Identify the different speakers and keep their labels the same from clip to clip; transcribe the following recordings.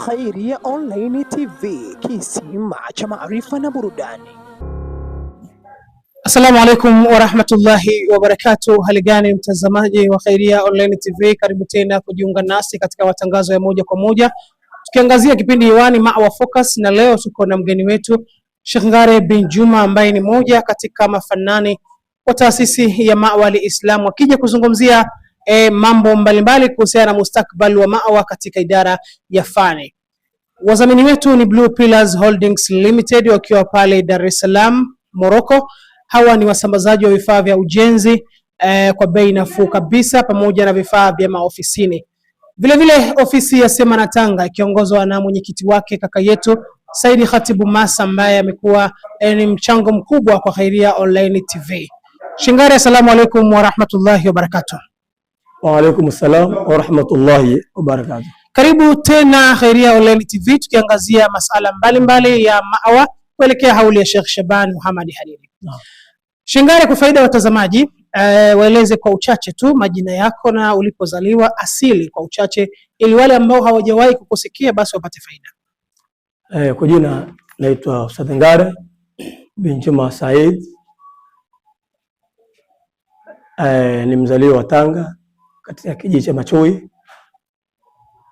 Speaker 1: Khairia Online TV, kisima cha maarifa na burudani. Assalamu alaikum wa rahmatullahi wa barakatuh. Hali gani mtazamaji wa Khairia Online TV, karibu tena kujiunga nasi katika matangazo ya moja kwa moja tukiangazia kipindi hewani Ma'wa Focus, na leo tuko na mgeni wetu Sheikh Ngare bin Juma ambaye ni moja katika mafanani wa taasisi ya Ma'wa al-Islam, akija kuzungumzia mambo mbalimbali kuhusiana na mustakbal wa Ma'wa katika idara ya fani. Wadhamini wetu ni Blue Pillars Holdings Limited wakiwa pale Dar es Salaam, Morocco. Hawa ni wasambazaji wa vifaa vya ujenzi kwa bei nafuu kabisa, pamoja na vifaa vya maofisini. Vile vile ofisi ya Sema na Tanga ikiongozwa na mwenyekiti wake kaka yetu Saidi Khatibu Masa, ambaye amekuwa ni mchango mkubwa kwa Khairia Online TV. Shingari, assalamu alaikum wa rahmatullahi wa barakatuh.
Speaker 2: Wa alaikum assalam wa rahmatullahi wa barakatuh.
Speaker 1: Karibu tena Khairia Online TV tukiangazia masala mbalimbali ya Ma'wa kuelekea hauli ya Sheikh Shaban Muhammad Hariri. Shingari, kwa faida ya watazamaji, waeleze kwa uchache tu majina yako na ulipozaliwa asili kwa uchache, ili wale ambao hawajawahi kukusikia basi wapate faida.
Speaker 2: Kwa jina naitwa Ustadh Ngare bin Juma Said. Ni mzaliwa wa Tanga katika kijiji cha Machui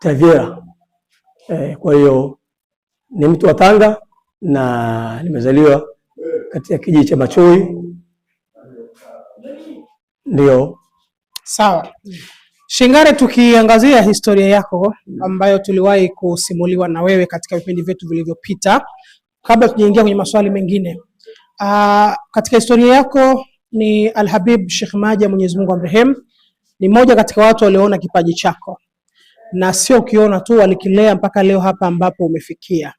Speaker 2: Tavera. Kwa hiyo ni mtu wa Tanga na nimezaliwa katika kijiji cha Machui. Ndio.
Speaker 1: Sawa. Shingare, tukiangazia historia yako ambayo tuliwahi kusimuliwa na wewe katika vipindi vyetu vilivyopita, kabla tujaingia kwenye maswali mengine, katika historia yako ni Al-Habib Sheikh Maja, Mwenyezi Mungu amrehemu, ni mmoja katika watu walioona kipaji chako, na sio ukiona tu, walikilea mpaka leo hapa ambapo umefikia.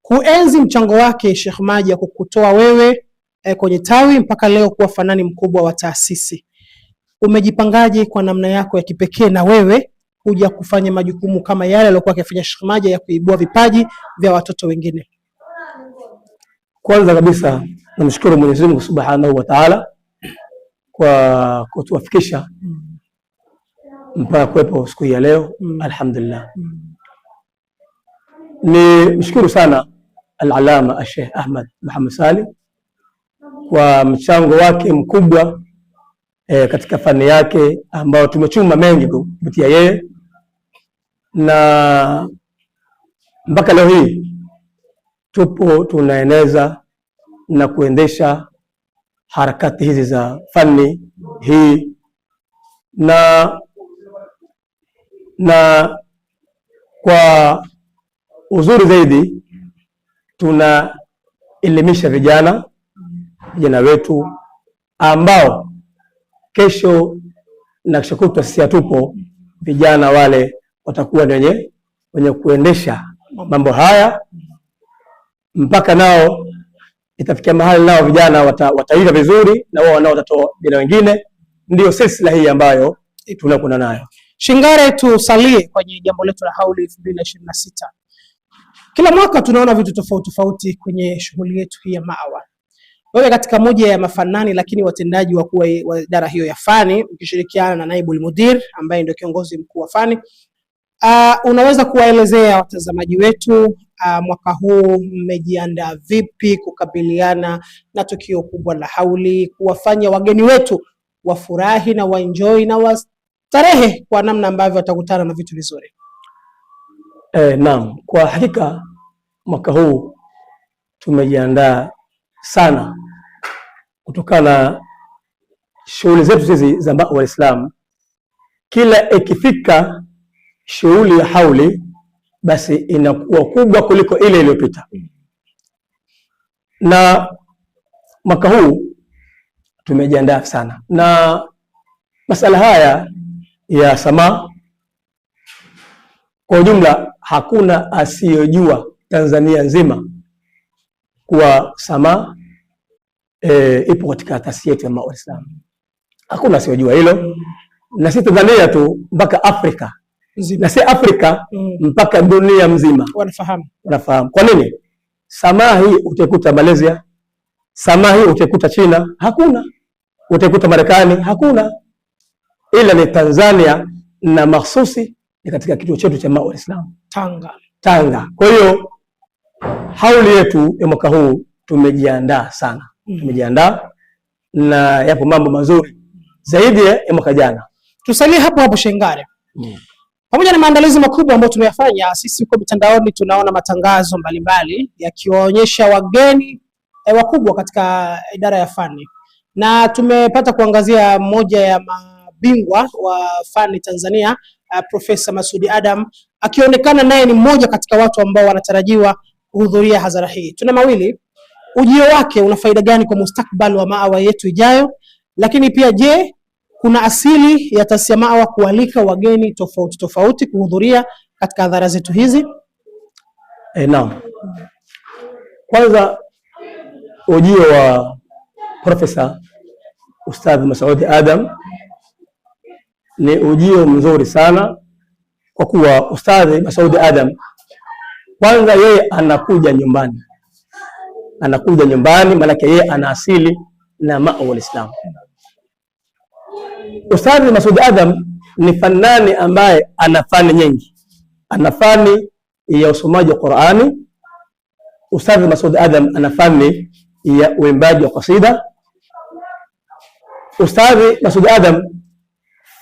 Speaker 1: Kuenzi mchango wake Sheikh Maja kukutoa wewe kwenye tawi mpaka leo kuwa fanani mkubwa wa taasisi, umejipangaje kwa namna yako ya kipekee na wewe kuja kufanya majukumu kama yale aliyokuwa akifanya Sheikh Maja ya kuibua vipaji vya watoto wengine?
Speaker 2: Kwanza kabisa namshukuru Mwenyezi Mungu Subhanahu wa Ta'ala kwa kutuwafikisha mpaka kuwepo siku ya leo. Alhamdulillah. Ni mshukuru sana Al-Alama Sheikh Ahmad Muhammad Salim kwa mchango wake mkubwa katika fani yake ambao tumechuma mengi kupitia yeye, na mpaka leo hii tupo tunaeneza na kuendesha harakati hizi za fani hii, na kwa uzuri zaidi tunaelimisha vijana wetu ambao kesho na kesho kutwa sisi hatupo, vijana wale watakuwa wenye kuendesha mambo haya, mpaka nao itafikia mahali nao vijana wataiva vizuri, na wao nao watatoa vijana wengine. Ndio silsila hii ambayo tunakwenda nayo.
Speaker 1: Shingare, tusalie kwenye jambo letu la hauli 2026. Kila mwaka tunaona vitu tofauti tofauti kwenye shughuli yetu hii ya Ma'wa. Wewe katika moja ya mafanani lakini watendaji wakuu wa idara hiyo ya fani, ukishirikiana na naibu mudir ambaye ndio kiongozi mkuu wa fani, unaweza kuwaelezea watazamaji wetu mwaka huu mmejiandaa vipi kukabiliana na tukio kubwa la hauli, kuwafanya wageni wetu wafurahi na waenjoy na wastarehe kwa namna ambavyo watakutana na vitu vizuri?
Speaker 2: Naam, kwa hakika mwaka huu tumejiandaa sana kutokana na shughuli zetu hizi za Ma'wa al-Islam. Kila ikifika shughuli ya hauli basi inakuwa kubwa kuliko ile iliyopita, na mwaka huu tumejiandaa sana na masala haya ya samaa. Kwa ujumla hakuna asiyojua Tanzania nzima kuwa samaa ipo katika taasisi yetu ya Ma'wa al-Islam. Hakuna asiyojua hilo, na si Tanzania tu, mpaka Afrika na si Afrika mpaka dunia mzima wanafahamu. Kwa nini? Samaa hii utaikuta Malaysia, samaa hii utaikuta China, hakuna. Utaikuta Marekani, hakuna. Ila ni Tanzania, na mahsusi ni katika kituo chetu cha Ma'wa al-Islam Tanga. Kwa hiyo hauli yetu ya mwaka huu tumejiandaa sana. Tumejiandaa na yapo mambo mazuri zaidi ya mwaka jana.
Speaker 1: Tusalie hapo hapo Shengare. Pamoja na maandalizi makubwa ambayo tumeyafanya, sisi huko mitandaoni tunaona matangazo mbalimbali yakiwaonyesha wageni wakubwa katika idara ya fani, na tumepata kuangazia mmoja ya mabingwa wa fani Tanzania, Profesa Masudi Adam, akionekana naye ni mmoja katika watu ambao wanatarajiwa kuhudhuria hadhara hii. Tuna mawili, ujio wake una faida gani kwa mustakbali wa Maawa yetu ijayo? Lakini pia je, kuna asili ya taasisi ya Maawa kualika wageni tofauti tofauti kuhudhuria katika hadhara zetu hizi?
Speaker 2: Naam. Kwanza, ujio wa Profesa Ustadh Masudi Adam ni ujio mzuri sana, kwa kuwa Ustadh Masudi Adam kwanza yeye anakuja nyumbani. Anakuja nyumbani maana yeye ana asili na Maawa Islam. Ustadh Masudi Adam ni fanani ambaye ana fani nyingi. Ana fani ya usomaji wa Qur'ani. Ustadh Masudi Adam ana fani ya uimbaji wa kasida. Ustadh Masudi Adam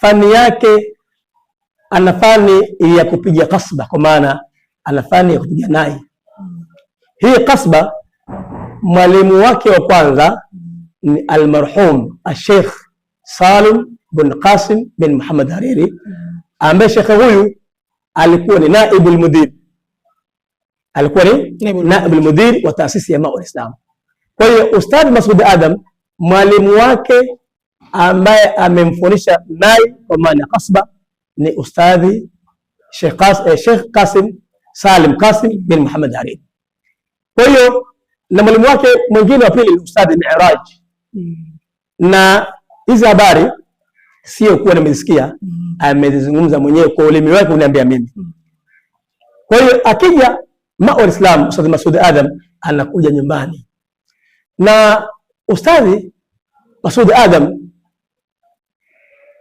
Speaker 2: fani yake ana fani ya kupiga kasba, kwa maana ana fani ya kupiga nai. Hii kasba mwalimu wake wa kwanza ni almarhum Sheikh Salim bin Qasim bin Muhammad Hariri, ambaye shekhe huyu alikuwa ni naibul mudir. Alikuwa ni naibul mudir wa taasisi ya Maawa Islam. Kwa hiyo Ustadh Masudi Adam mwalimu wake ambaye amemfundisha nai kwa maana kasba ni Ustadhi Sheikh Qasim Salim Qasim bin Muhammad Hariri. Kwa hiyo na mwalimu wake mwingine wa pili ni Ustadhi Mi'raj. Na hizi habari sio kuwa nimesikia, amezungumza mwenyewe kwa ulimi wake kuniambia mimi. Kwa hiyo akija Maawa Islam, Ustadh Masudi Adam anakuja nyumbani. Na Ustadhi Masudi Adam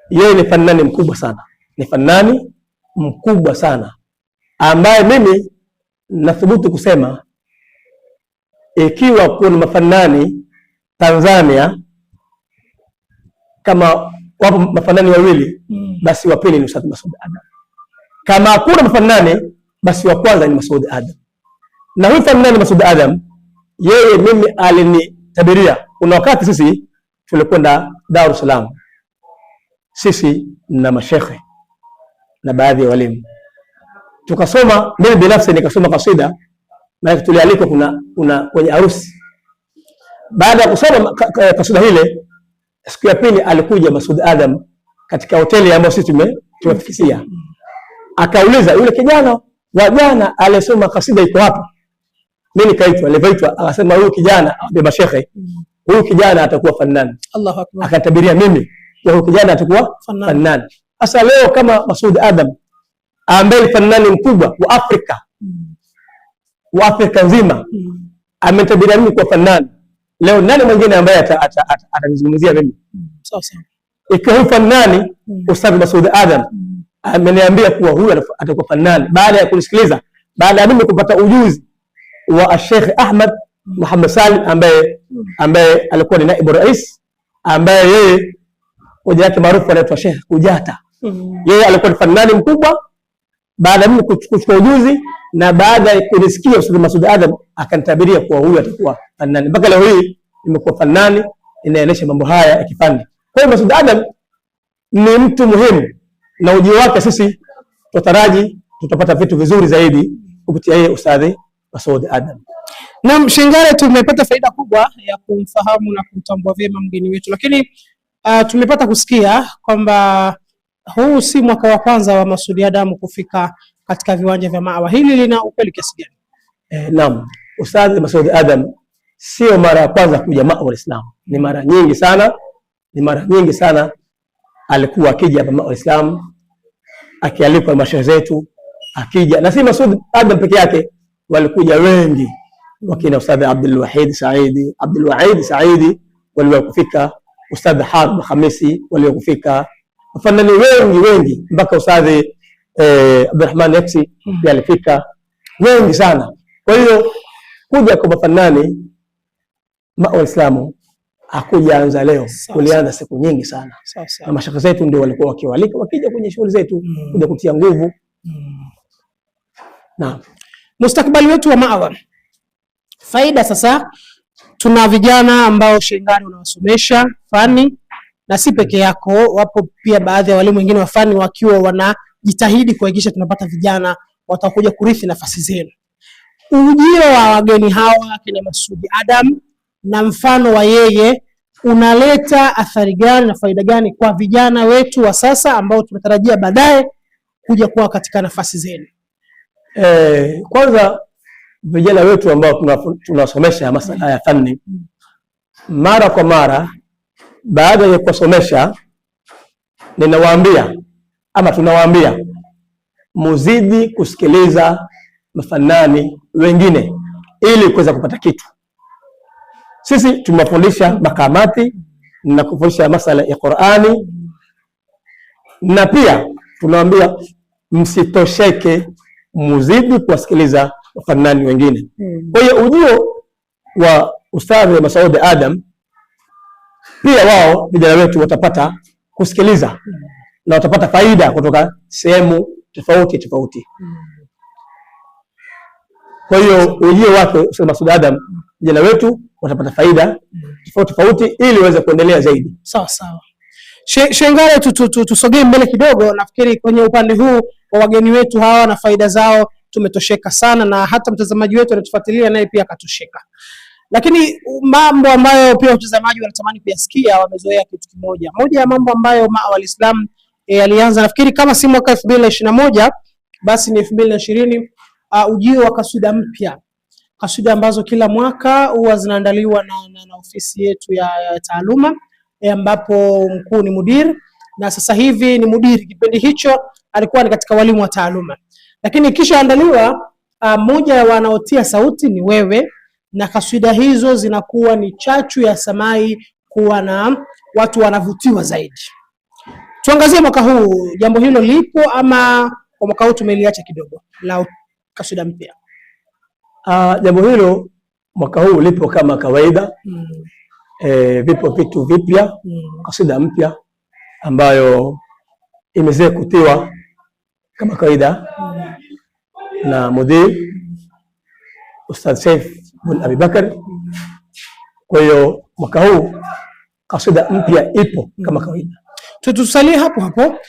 Speaker 2: yeye ni fanani mkubwa sana. Ni fanani mkubwa sana ambaye mimi nathubutu kusema ikiwa kuna mafanani Tanzania kama wapo mafanani wawili, basi wa pili ni Ustadh Masudi Adam. Kama hakuna mafanani, basi wa kwanza ni Masudi Adam. Na huyu fanani Masudi Adam yeye mimi alinitabiria. Kuna wakati sisi tulikwenda Dar es Salaam, sisi na mashekhe na baadhi ya walimu, tukasoma. Mimi binafsi nikasoma kasida, na tulialikwa kuna kwenye harusi. Baada ya kusoma kasida ile, siku ya pili alikuja Masudi Adam katika hoteli ambayo sisi tumefikisia. Akauliza, yule kijana wa jana aliyesoma kasida iko hapa? Mimi nikaitwa, alivaitwa, akasema huyu kijana wa mashekhe, huyu kijana atakuwa fanani. Allahu Akbar. Akatabiria mimi kwa huyu kijana atakuwa fanani. Sasa leo kama Masudi Adam ambaye ni fanani mkubwa wa Afrika, wa Afrika nzima, ametabiria mimi kwa fanani, leo nani mwingine ambaye atanizungumzia mimi? Sawa sawa. Ikiwa huyu fanani Ustadh Masudi Adam ameniambia kuwa huyu atakuwa fanani, baada ya kunisikiliza, baada ya mimi kupata ujuzi wa Sheikh Ahmad Muhammad Salim ambaye alikuwa ni naibu rais, ambaye yeye hoja yake maarufu anaitwa Sheikh Kujata. Yeye alikuwa ni fanani mkubwa. Baada ya mimi kuchukua ujuzi na baada ya kunisikia Ustadh Masudi Adam akanitabiria kuwa huyu atakuwa fanani, mpaka leo hii nimekuwa fanani inaelesha mambo haya ya kifani. Kwa hiyo Masudi Adam ni mtu muhimu, na ujio wake sisi tutaraji tutapata vitu vizuri zaidi kupitia yeye Ustadh Masudi Adam.
Speaker 1: Na Shengare, tumepata faida kubwa ya kumfahamu na kumtambua vyema mgeni wetu, lakini tumepata kusikia kwamba huu si mwaka wa kwanza wa Masudi Adam kufika katika viwanja vya Maawa. Hili lina ukweli kiasi gani?
Speaker 2: Naam, Ustadh Masudi Adam sio mara ya kwanza kuja Maawa Islam. Ni mara nyingi sana alikuwa akija hapa Maawa Islam, akialikwa mashehe zetu akija. Na si Masudi Adam peke yake, walikuja wengi, wakina Ustadh Abdul Wahid Saidi waliokufika, Ustadh Harb Khamisi waliokufika, wafanani wengi mpaka Ustadh Abdurrahman Yaksi pia alifika. wengi sana. Kwa hiyo kuja kwa mafanani Waislamu hakujaanza leo, kulianza siku nyingi sana. Na mashaka zetu ndio walikuwa wakiwalika wakija kwenye shughuli zetu kuja kutia nguvu. Na
Speaker 1: mustakabali wetu wa Mawa, faida sasa, tuna vijana ambao Sheikh Ngare unawasomesha fani, na si peke yako, wapo pia baadhi ya walimu wengine wa fani wakiwa wanajitahidi kuhakikisha tunapata vijana watakuja kurithi nafasi zenu. Ujio wa wageni hawa kina Masudi Adam na mfano wa yeye unaleta athari gani na faida gani kwa vijana wetu wa sasa ambao tunatarajia baadaye kuja kuwa katika nafasi zenu?
Speaker 2: Kwanza vijana wetu ambao tunasomesha masuala ya fani, mara kwa mara baada ya kusomesha ninawaambia ama tunawaambia muzidi kusikiliza mafanani wengine ili kuweza kupata kitu. Sisi tumewafundisha makamati na kufundisha masala ya Qur'ani, na pia tunawaambia msitosheke, muzidi kuwasikiliza mafanani wengine. Kwa hiyo ujio wa Ustadh Masudi Adam, pia wao vijana wetu watapata kusikiliza na watapata faida kutoka sehemu tofauti tofauti. Kwa hiyo ujio wake Ustadh Masudi Adam, vijana wetu watapata faida tofauti tofauti ili waweze kuendelea zaidi.
Speaker 1: Sawa sawa. Sheikh Ngare, tusogee mbele kidogo. Nafikiri kwenye upande huu wa wageni wetu hawa na faida zao tumetosheka sana, na hata mtazamaji wetu anatufuatilia naye pia akatosheka. Lakini mambo ambayo pia watazamaji wanatamani kuyasikia, wamezoea kitu kimoja. Moja ya mambo ambayo Mawa al-Islam alianza, nafikiri kama si mwaka 2021 basi ni 2020, ujio wa kaswida mpya. Kaswida ambazo kila mwaka huwa zinaandaliwa na ofisi yetu ya taaluma, ambapo mkuu ni mudir na sasa hivi ni mudiri. Kipindi hicho alikuwa ni katika walimu wa taaluma, lakini kisha andaliwa moja ya wanaotia sauti ni wewe, na kaswida hizo zinakuwa ni chachu ya samai kuwa na watu wanavutiwa zaidi. Tuangazie mwaka huu, jambo hilo lipo ama kwa mwaka huu tumeliacha kidogo la kaswida mpya?
Speaker 2: Jambo hilo mwaka huu lipo kama kawaida. Vipo vitu vipya, kaswida mpya ambayo imezea kutiwa kama kawaida na mudir Ustadh Saif bin Abi Bakar. Kwa hiyo mwaka huu kaswida mpya ipo kama kawaida.
Speaker 1: Tusalie hapo hapo,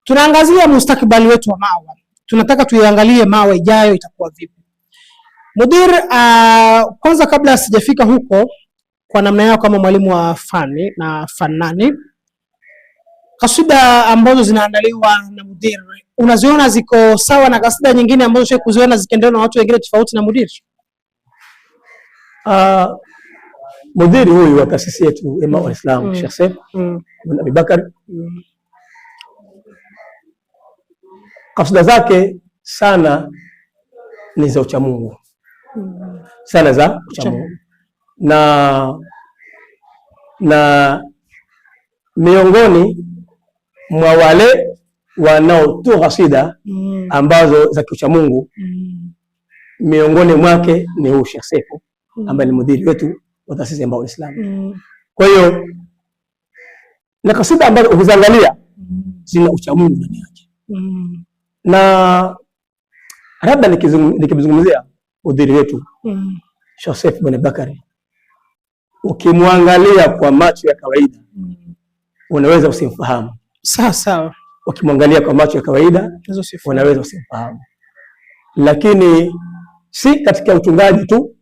Speaker 1: tunaangazia mustakabali wetu wa Mawa. Tunataka tuiangalie Mawa ijayo itakuwa vipi. Mudir, kwanza kabla sijafika huko, kwa namna yao kama mwalimu wa fani na fanani, kaswida ambazo zinaandaliwa na mudir unaziona ziko sawa na kaswida nyingine ambazo shehe kuziona zikiendelea na watu wengine tofauti na mudir?
Speaker 2: Mudiri huyu wa taasisi yetu ya Mawa al-Islam, Sheikh Saif bin Abi Bakar, kaswida zake sana ni za uchamungu, sana za uchamungu, na miongoni mwa wale wanaotoa kaswida ambazo za kiuchamungu, miongoni mwake ni huyu Sheikh Saif ambaye ni mudiri wetu wa taasisi ya Mawa al-Islam. Kwa hiyo na kaswida ambazo ukiangalia zina uchamungu ndani yake, na labda nikizungumzia mudiri wetu Sheikh Saif bin Bakari, ukimwangalia kwa macho ya kawaida unaweza usimfahamu.
Speaker 1: Sawa sawa.
Speaker 2: Ukimwangalia kwa macho ya kawaida unaweza usimfahamu, lakini si katika uchungaji tu.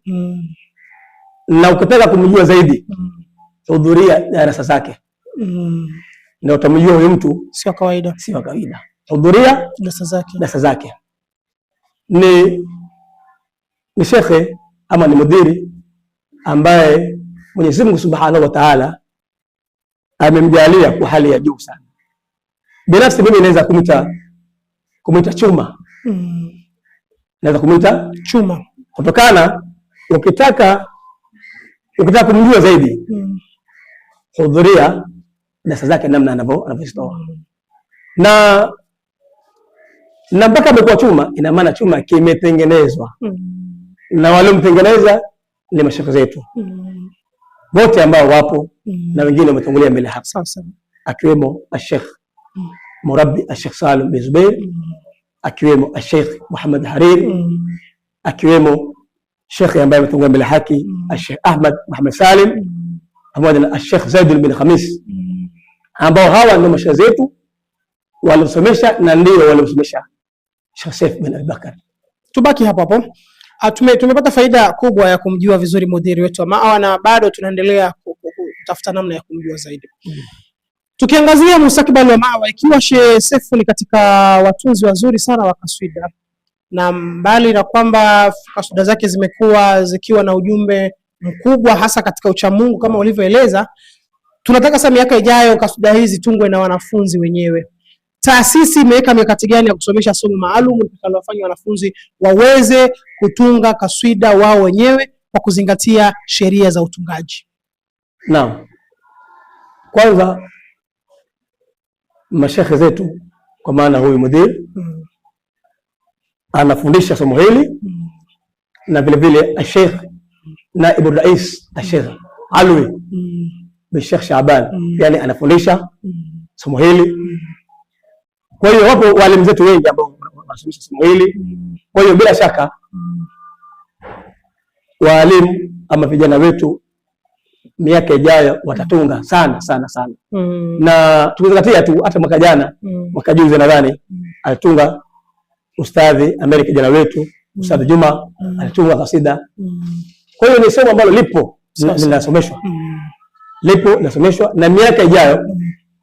Speaker 2: Na ukitaka kumjua zaidi, hudhuria darasa zake, na utamjua huyu mtu
Speaker 1: sio kawaida,
Speaker 2: sio kawaida. Hudhuria darasa zake. Ni shekhe ama ni mudiri ambaye Mwenyezi Mungu Subhanahu wa Ta'ala amemjalia kwa hali ya juu sana. Binafsi mimi naweza kumwita chuma. Naweza kumwita
Speaker 1: chuma
Speaker 2: kutokana, ukitaka kumjua zaidi, hudhuria darasa zake namna anavyozitoa. Na na mpaka amekuwa chuma, ina maana chuma kimetengenezwa na walomtengeneza ni mashekhe zetu wote ambao wapo na wengine wametangulia mbele hapa, akiwemo Sheikh Murabbi Sheikh Salim bin Zubair, akiwemo Sheikh Muhammad Hariri, akiwemo Sheikh ambaye ametangulia mbele haki Sheikh Ahmad Muhammad Salim, pamoja na Sheikh Zaid bin Khamis, ambao hawa ndio mashekhe zetu waliosomesha na ndio waliosomesha Sheikh Saif bin Abubakar.
Speaker 1: Tubaki hapo hapo. Tumepata faida kubwa ya kumjua vizuri mudhiri wetu wa Maawa na bado tunaendelea kutafuta namna ya kumjua zaidi. Tukiangazia mustakabali wa Maawa, ikiwa Sheikh Saif ni katika watunzi wazuri sana wa kaswida, na mbali na kwamba kaswida zake zimekuwa zikiwa na ujumbe mkubwa hasa katika uchamungu kama ulivyoeleza, tunataka sasa miaka ijayo kaswida hizi zitungwe na wanafunzi wenyewe. Taasisi imeweka mikakati gani ya kusomesha somo maalum litakalowafanya wanafunzi waweze kutunga kaswida wao wenyewe kwa kuzingatia sheria za utungaji?
Speaker 2: Naam. Kwanza mashekhe zetu kwa maana huyu mudhir anafundisha somo hili na vile vile Sheikh Naibu Rais Sheikh Alwi bin Sheikh Shaaban yani anafundisha somo hili. Kwa hiyo wapo walimu zetu wengi ambao wanasomesha somo hili. Kwa hiyo bila shaka walimu ama vijana wetu miaka ijayo watatunga sana sana sana. Na tukizingatia tu hata mwaka jana mwaka juzi nadhani alitunga ustadhi Amerika kijana wetu Ustadhi Juma alitunga kasida. Kwa hiyo ni somo ambalo lipo linasomeshwa. Lipo linasomeshwa na miaka ijayo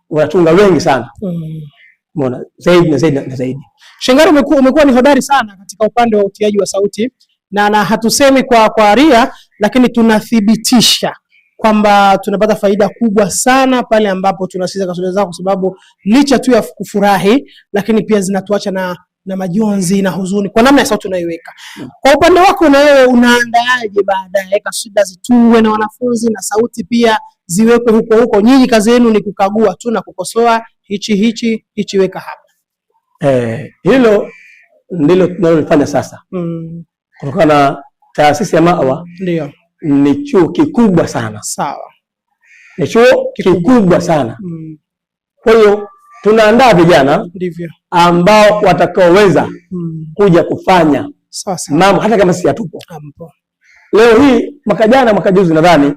Speaker 2: wanatunga wengi sana. Mbona zaidi na zaidi na zaidi.
Speaker 1: Shengari umekuwa ni hodari sana katika upande wa utiaji wa sauti na hatusemi kwa ria, lakini tunathibitisha kwamba tunapata faida kubwa sana pale ambapo tunasikiza kaswida zako, kwa sababu licha tu ya kufurahi lakini pia zinatuacha na majonzi na huzuni kwa namna ya sauti unayoiweka. Kwa upande wako na wewe unaandaaje baadaye kaswida zitungwe na wanafunzi na sauti pia ziwekwe huko? Nyinyi kazi yenu ni kukagua tu na kukosoa hichi weka hapa.
Speaker 2: Hilo ndilo tunalofanya sasa. Kutokana na taasisi ya Maawa
Speaker 1: ndio
Speaker 2: ni chuo kikubwa sana.
Speaker 1: Sawa.
Speaker 2: Ni chuo kikubwa sana. Kwa hiyo tunaandaa vijana
Speaker 1: ndivyo
Speaker 2: ambao watakaoweza kuja kufanya mambo hata kama si hatupo. Leo hii mwaka jana mwaka juzi nadhani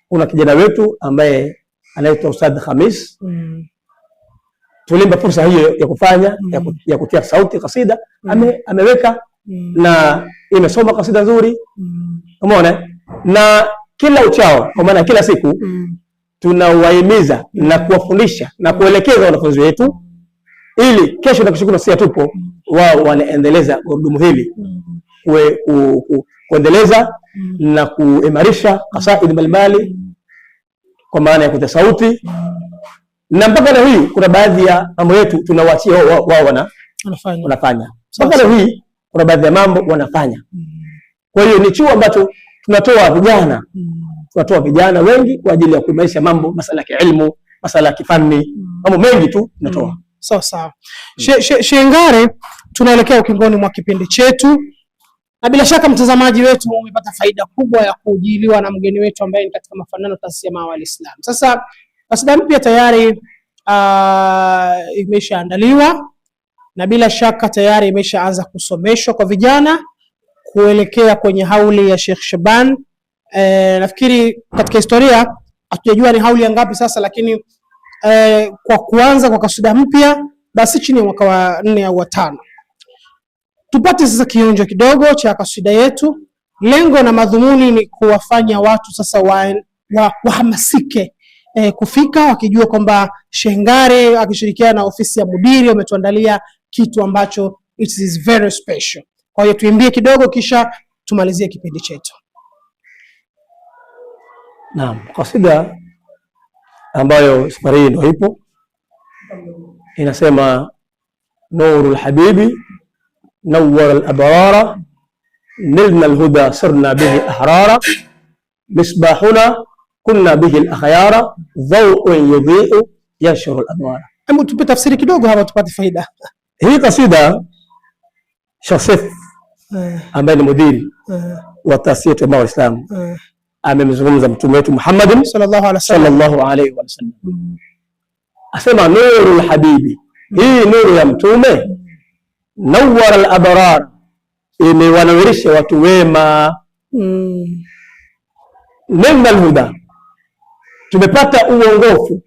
Speaker 2: kuna kijana wetu ambaye anaitwa Ustadh Khamis. Tulimpa fursa hiyo ya kufanya ya kutia sauti kasida. Ameweka na imesoma kasida nzuri. Umeona? Na kila uchao kwa maana kila siku tunawahimiza na kuwafundisha na kuelekeza wanafunzi wetu ili kesho na kushukuru si tupo wao wanaendeleza gurudumu hili kuendeleza na kuimarisha kasaidi mbalimbali kwa maana ya kutia sauti. Na mpaka leo hii kuna baadhi ya mambo yetu tunawaachia wao wanafanya. Mpaka leo hii kuna baadhi ya mambo wanafanya. Kwa hiyo ni chuo ambacho tunatoa vijana wengi kwa ajili ya kuimarisha mambo masala ya elimu, masala ya kifani, mambo mengi tu tunatoa.
Speaker 1: Sawa. Shengare, tunaelekea ukingoni mwa kipindi chetu. Na bila shaka mtazamaji wetu umepata faida kubwa ya kujiliwa na mgeni wetu ambaye ni katika mafanano taasisi ya Maawa Al-Islam. Sasa kasida mpya tayari imeshaandaliwa na bila shaka tayari imeshaanza kusomeshwa kwa vijana kuelekea kwenye hauli ya Sheikh Shaban. Nafikiri katika historia hatujajua ni hauli ya ngapi sasa, lakini kwa kuanza kwa kasida mpya basi chini ya mwaka wa 4 au 5. Tupate sasa kionjo kidogo cha kasida yetu. Lengo na madhumuni ni kuwafanya watu sasa wahamasike kufika wakijua kwamba Shengare akishirikiana na ofisi ya mudiri wametuandalia kitu ambacho it is very special. Kwa hiyo tuimbie kidogo kisha tumalizie kipindi chetu.
Speaker 2: Naam, kasida ambayo safari hii ndio ipo inasema: Nurul Habibi nawwara al-abrara nilna al-huda sirna bihi ahrara misbahuna kunna bihi al-akhyara dhaw'un yudhi'u yanshuru al-anwara.
Speaker 1: Hebu tupe tafsiri kidogo hapa tupate faida.
Speaker 2: Hii kasida Sheikh ambaye ni mudiri wa taasisi yetu ya Uislamu amemzungumza mtume wetu Muhammad sallallahu alaihi wasallam, asema nurul habibi, hii nuru ya mtume nawwara al-abrar, imewanawirisha watu wema. Nilna al-huda, tumepata uongofu.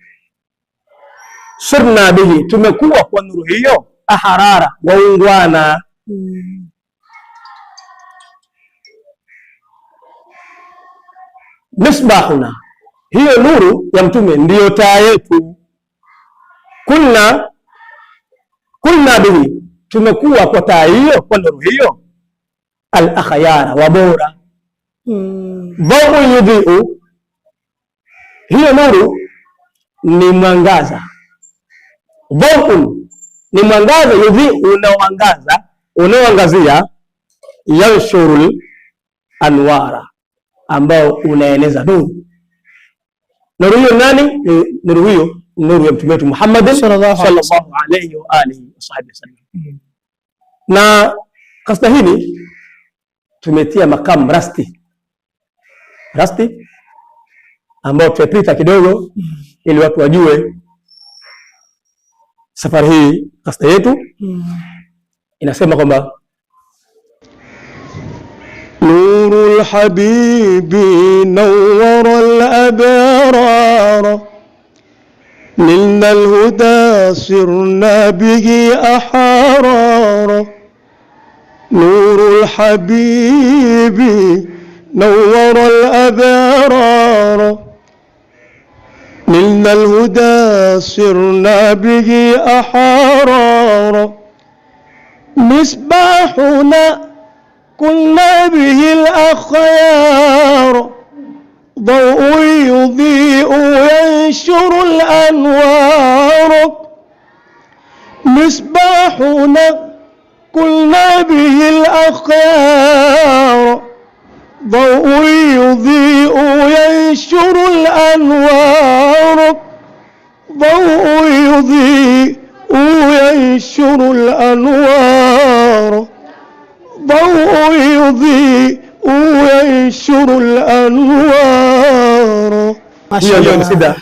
Speaker 2: Sirna bihi, tumekuwa kwa nuru hiyo. Aharara, waungwana. Misbahuna, hiyo nuru ya mtume ndiyo taa yetu. Kulna bihi, tumekuwa kwa taa hiyo, kwa nuru hiyo. Al-akhyara, wabora. Dhawu yudhi'u, hiyo nuru ni mwangaza. Dhawu ni mwangaza, yudhi'u unaoangazia, yanshurul anwara, ambao unaeneza nuru. Nuru hiyo nani? Nuru hiyo nuru ya mtume wetu Muhammad sallallahu alayhi wa alihi wasallam. Na kasda hili tumetia makamu rasti ambao tutapita kidogo ili watu wajue safari hii. Kasda yetu inasema kwamba nurul habibi nawwara al-abrar, nilna al-huda sirna bihi ahrar. Nurul habibi nawwara al-abrar, nilna al-huda sirna bihi ahrar. Misbahuna كنا به الأخيار، ضوء يضيء ينشر الأنوار. مصباحنا كنا به الأخيار، ضوء يضيء ينشر الأنوار. ضوء يضيء ينشر الأنوار. ضوء يضيء وينشر الأنوار. Hiyo ni sida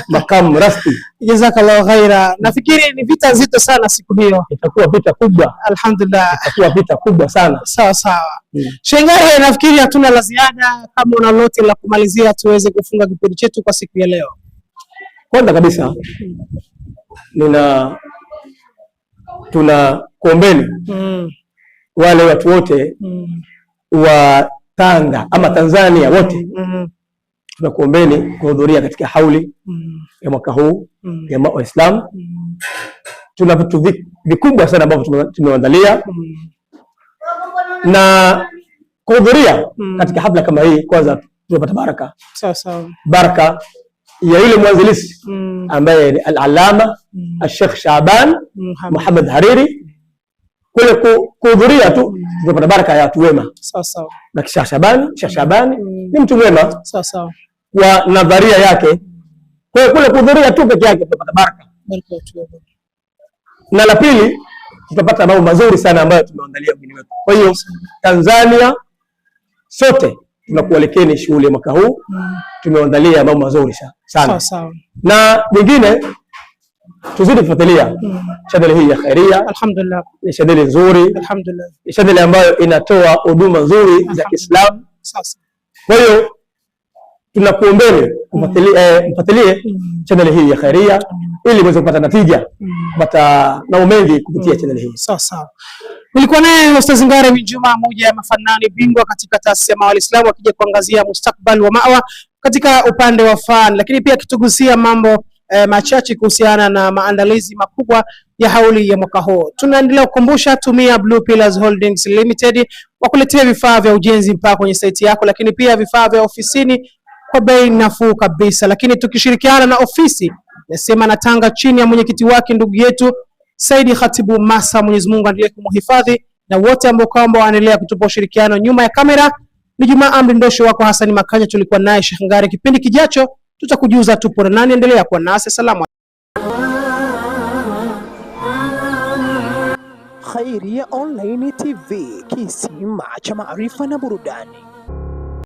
Speaker 2: makamu rasti.
Speaker 1: Jazakallahu khaira. Nafikiri ni vita nzito sana siku hiyo.
Speaker 2: Itakuwa vita kubwa.
Speaker 1: Alhamdulillah.
Speaker 2: Itakuwa vita kubwa sana.
Speaker 1: Sawa sawa. Sheikh Ngare, nafikiri hatuna la ziada, kama una lolote la kumalizia tuweze kufunga kipindi chetu kwa siku ya leo.
Speaker 2: Kwanza kabisa tunakuombeni wale watu wote wa Tanga ama Tanzania wote, tunakuombeni kuhudhuria katika hauli ya mwaka huu ya Uislamu. Tuna vitu vikubwa sana ambavyo tumeandalia na kuhudhuria katika hafla kama hii. Kwanza tunapata baraka, baraka ya yule mwanzilishi ambaye ni al-Allama al-Sheikh Shaaban Muhammad Hariri. Kule kuhudhuria tu tunapata baraka ya watu wema. Na Sheikh Shaaban ni mtu mwema kwa nadharia yake. Kwa hiyo kule kuhudhuria tu peke yake tunapata baraka. Na la pili, tutapata mambo mazuri sana ambayo tumeandalia wageni wetu. Kwa hiyo Tanzania sote tunakualekeni shughuli ya mwaka huu. Tumeandalia mambo mazuri sana. Na nyingine tuzidi kufuatilia channel hii ya Khairia. Alhamdulillah, ni channel nzuri. Alhamdulillah, ni channel ambayo inatoa huduma nzuri za Kiislamu. Kwa hiyo tunakuombeni mfuatilie channel hii ya Khairia ili muweze kupata natija, kupata mambo mengi kupitia channel hii. Sawa. Nilikuwa naye Ustaz Ngare bin Juma, mmoja ya mafanani bingwa katika taasisi ya Uislamu, akija kuangazia mustakbal wa Mawa katika upande wa fan, lakini pia kitugusia mambo machache kuhusiana na maandalizi makubwa ya hauli ya mwaka huu. Tunaendelea kukumbusha, tumia Blue Pillars Holdings Limited wakuletea vifaa vya ujenzi mpaka kwenye site yako, lakini pia vifaa vya ofisini kwa bei nafuu kabisa. Lakini tukishirikiana na ofisi ya Sema na Tanga chini ya mwenyekiti wake ndugu yetu Saidi Khatibu Masa, Mwenyezi Mungu aendelee kumhifadhi, na wote ambao kwamba wanaendelea kutupa ushirikiano nyuma ya kamera. Ni Juma Amri Ndosho wako Hasani Makanya, tulikuwa naye Sheikh Ngare. Kipindi kijacho tutakujuza tupo na nani. Endelea kuwa nasi. Salamu.
Speaker 3: Khairia Online TV, kisima cha maarifa na burudani.